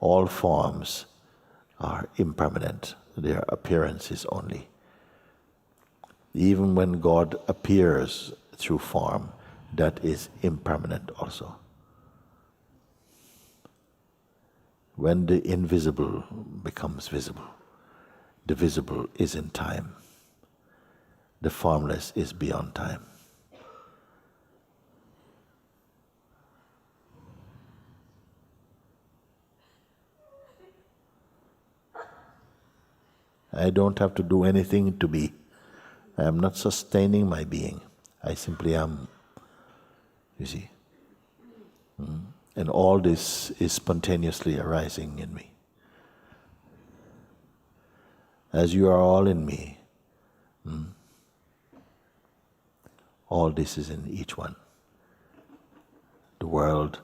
All forms are impermanent. Their appearance is only. Even when God appears through form, that is impermanent also. When the invisible becomes visible, the visible is in time. The formless is beyond time. I don't have to do anything to be. I am not sustaining my being. I simply am. You see? And all this is spontaneously arising in me. As you are all in me, all this is in each one. The world,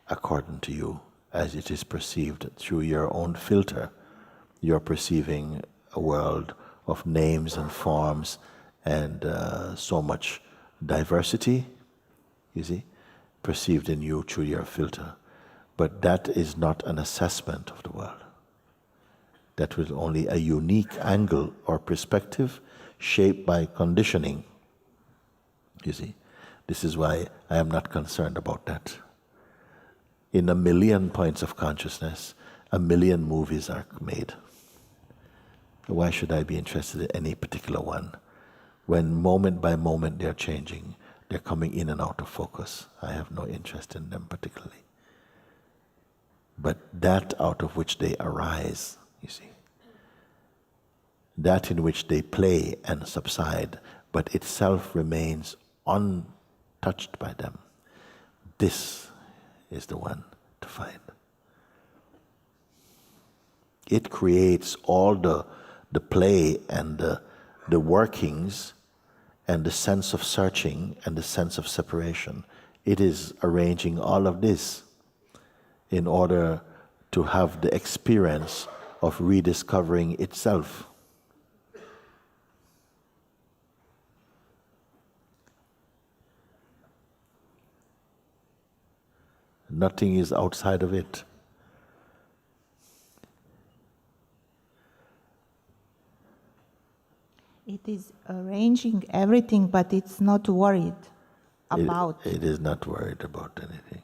according to you, as it is perceived through your own filter, you're perceiving a world of names and forms and so much diversity, you see, perceived in you through your filter. But that is not an assessment of the world. That was only a unique angle or perspective shaped by conditioning. You see, this is why I am not concerned about that. In 1 million points of consciousness, 1 million movies are made. Why should I be interested in any particular one? When moment by moment they're changing, they're coming in and out of focus. I have no interest in them particularly. But that out of which they arise, you see, that in which they play and subside, but itself remains untouched by them, this is the one to find. It creates all the play and the workings and the sense of searching and the sense of separation. It is arranging all of this in order to have the experience of rediscovering itself. Nothing is outside of it. It is arranging everything, but it's not worried about. It is not worried about anything.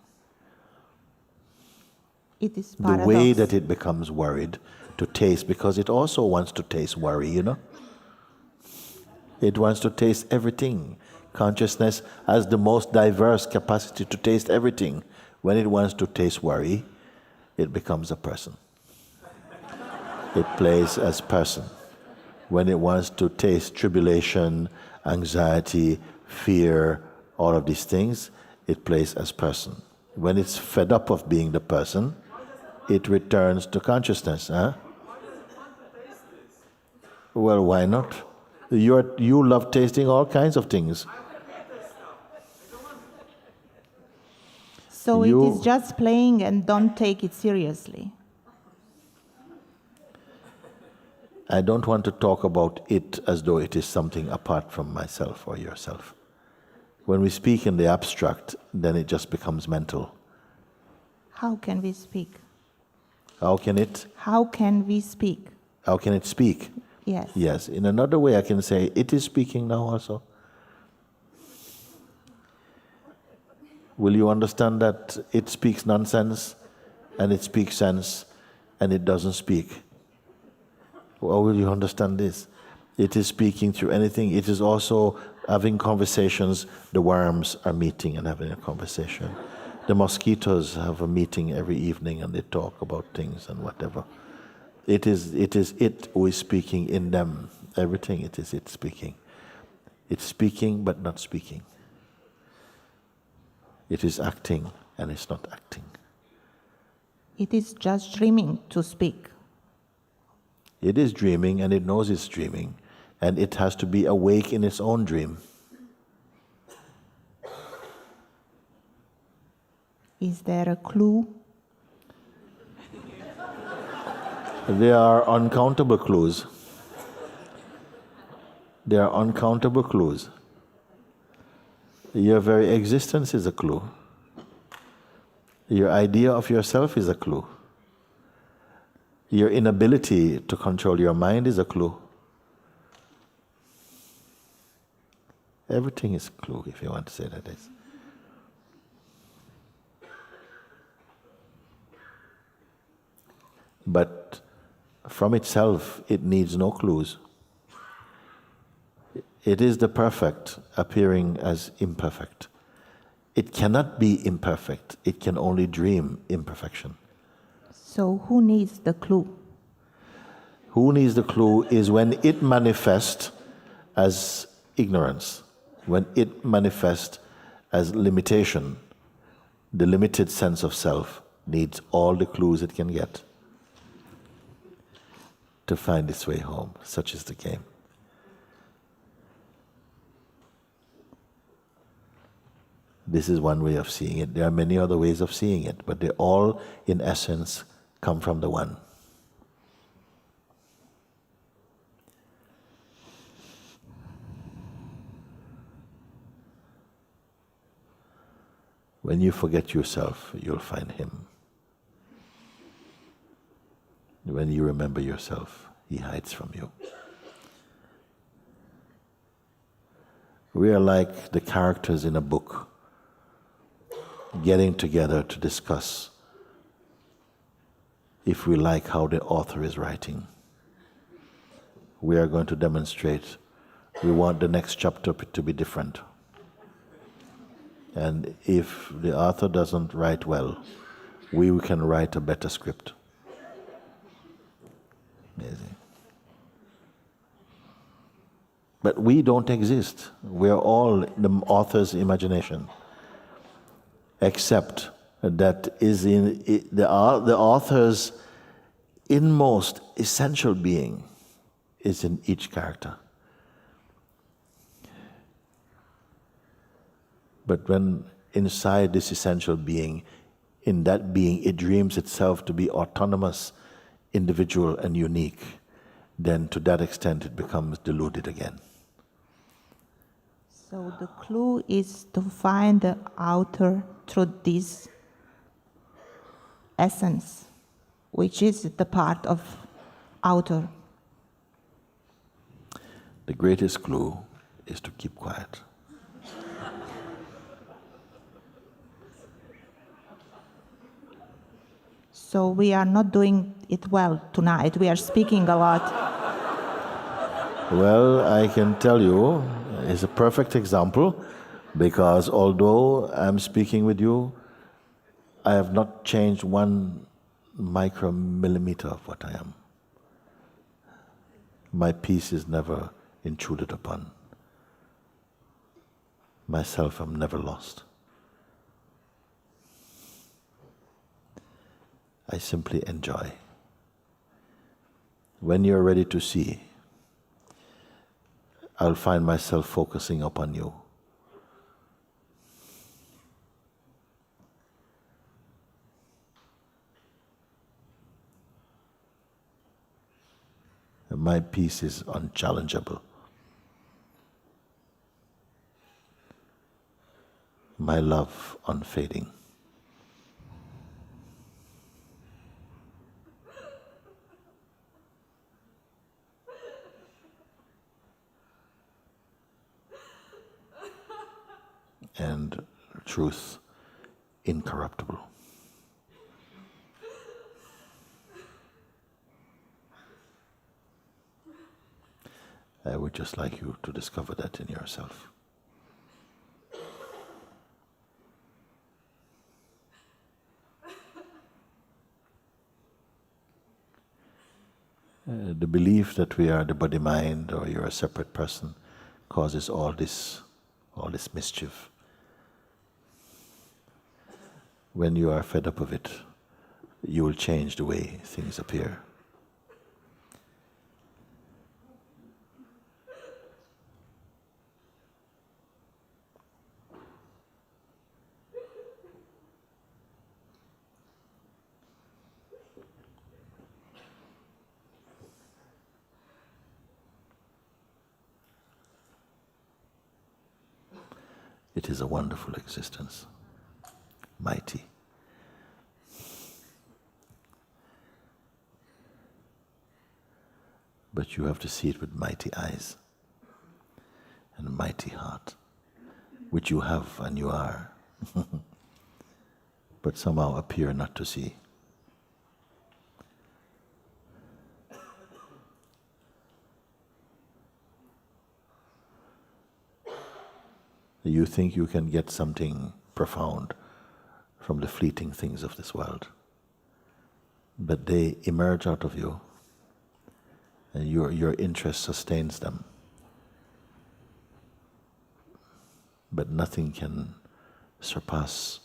It is paradox. The way that it becomes worried to taste, because it also wants to taste worry, you know. It wants to taste everything. Consciousness has the most diverse capacity to taste everything. When it wants to taste worry, it becomes a person. It plays as person. When it wants to taste tribulation, anxiety, fear, all of these things, it plays as person. When it's fed up of being the person, it returns to consciousness. Huh? Well, why not? You love tasting all kinds of things. So it is just playing and don't take it seriously. I don't want to talk about it as though it is something apart from myself or yourself. When we speak in the abstract, then it just becomes mental. How can we speak? How can it? How can we speak? How can it speak? Yes. Yes. In another way I can say, it is speaking now also. Will you understand that it speaks nonsense and it speaks sense and it doesn't speak? How will you understand this? It is speaking through anything. It is also having conversations. The worms are meeting and having a conversation. The mosquitoes have a meeting every evening and they talk about things and whatever. It is it who is speaking in them. Everything, it is it speaking. It's speaking but not speaking. It is acting and it's not acting. It is just dreaming to speak. It is dreaming and it knows it's dreaming, and it has to be awake in its own dream. Is there a clue? There are uncountable clues. There are uncountable clues. Your very existence is a clue. Your idea of yourself is a clue. Your inability to control your mind is a clue. Everything is a clue, if you want to say that is. But from itself, it needs no clues. It is the perfect appearing as imperfect. It cannot be imperfect. It can only dream imperfection. So who needs the clue? Who needs the clue is when it manifests as ignorance, when it manifests as limitation. The limited sense of self needs all the clues it can get to find its way home. Such is the game. This is one way of seeing it. There are many other ways of seeing it, but they all, in essence, come from the one. When you forget yourself, you'll find him. When you remember yourself, he hides from you. We are like the characters in a book, getting together to discuss if we like how the author is writing. We are going to demonstrate. We want the next chapter to be different. And if the author doesn't write well, we can write a better script. Amazing. But we don't exist. We're all the author's imagination. Except that is in the author's inmost essential being is in each character. But when inside this essential being, in that being it dreams itself to be autonomous, individual and unique, then to that extent it becomes deluded again. So the clue is to find the author through this essence, which is the part of author. The greatest clue is to keep quiet. So we are not doing it well tonight. We are speaking a lot. Well, I can tell you, it's a perfect example, because although I'm speaking with you, I have not changed 1 micromillimeter of what I am. My peace is never intruded upon. Myself, I'm never lost. I simply enjoy. When you're ready to see, I'll find myself focusing upon you. And my peace is unchallengeable. My love unfading. And truth incorruptible. I would just like you to discover that in yourself. The belief that we are the body-mind or you're a separate person causes all this mischief. When you are fed up of it, you will change the way things appear. It is a wonderful existence, mighty. but you have to see it with mighty eyes and a mighty heart, which you have and you are, but somehow appear not to see. You think you can get something profound from the fleeting things of this world, but they emerge out of you, and your interest sustains them. But nothing can surpass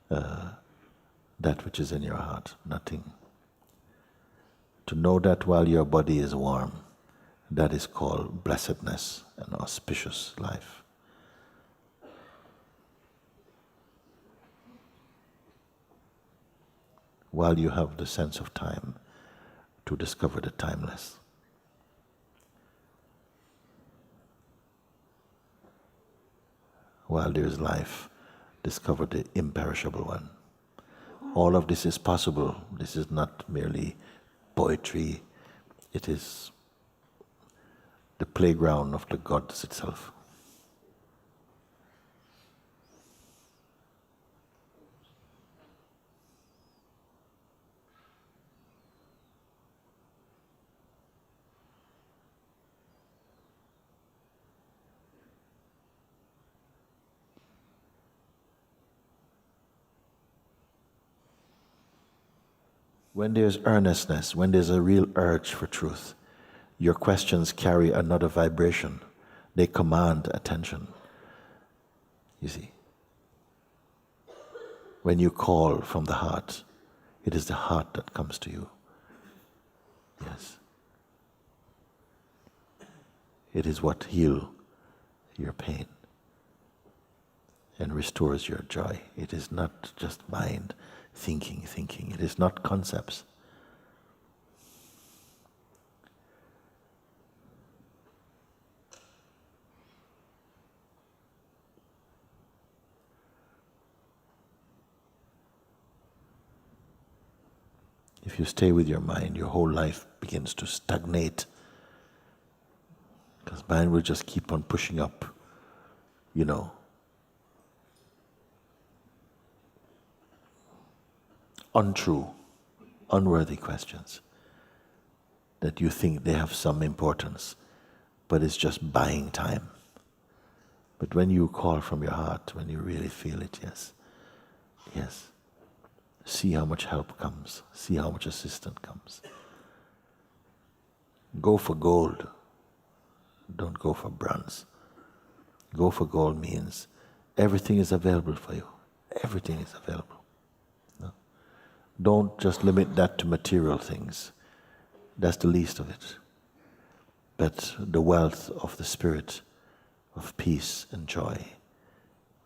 that which is in your heart, nothing. To know that while your body is warm, that is called blessedness and auspicious life. While you have the sense of time to discover the timeless. While there is life, discover the imperishable one. All of this is possible. This is not merely poetry. It is the playground of the gods itself. When there's earnestness, when there's a real urge for truth, your questions carry another vibration. They command attention. You see? When you call from the heart, it is the heart that comes to you. Yes. It is what heals your pain and restores your joy. It is not just mind thinking. It is not concepts. If you stay with your mind, your whole life begins to stagnate. Because mind will just keep on pushing up, untrue, unworthy questions that you think they have some importance, but it's just buying time. But when you call from your heart, when you really feel it, yes, see how much help comes, see how much assistance comes. Go for gold, don't go for bronze. Go for gold means everything is available for you. Everything is available. Don't just limit that to material things. That's the least of it. But the wealth of the spirit, of peace and joy,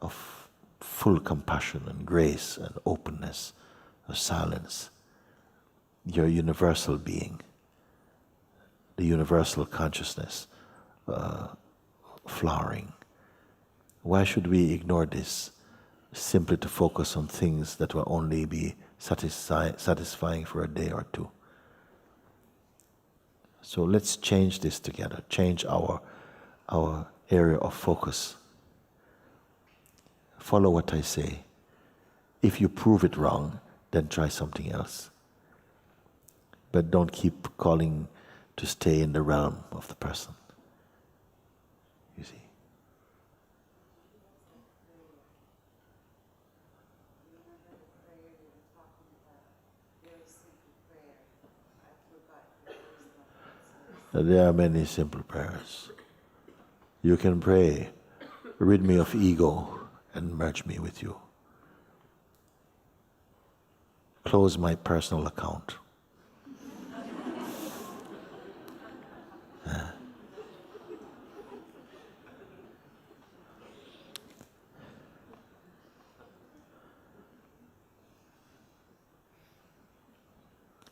of full compassion and grace and openness, of silence, your universal being, the universal consciousness flowering. Why should we ignore this simply to focus on things that will only be satisfying for a day or two? So let's change this together, change our area of focus. Follow what I say. If you prove it wrong, then try something else. But don't keep calling to stay in the realm of the person. You see. There are many simple prayers. You can pray, rid me of ego and merge me with you. Close my personal account.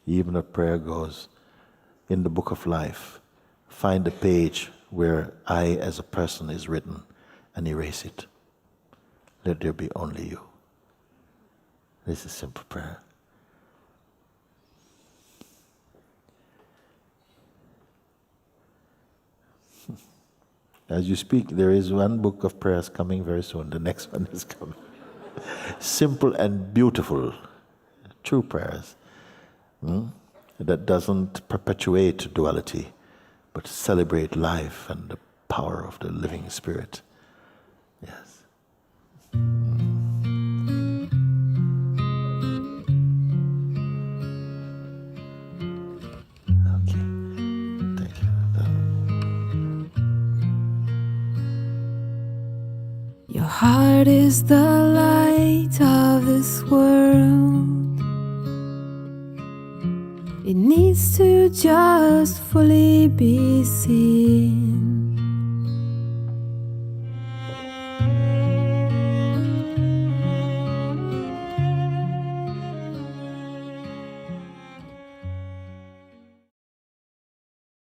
Even a prayer goes, in the book of life, find a page where I as a person is written and erase it. Let there be only you. This is simple prayer. As you speak, there is one book of prayers coming very soon. The next one is coming. Simple and beautiful, true prayers. That doesn't perpetuate duality, but celebrate life and the power of the living spirit. Yes. Okay. Thank you. Your heart is the light of this world. It needs to just fully be seen.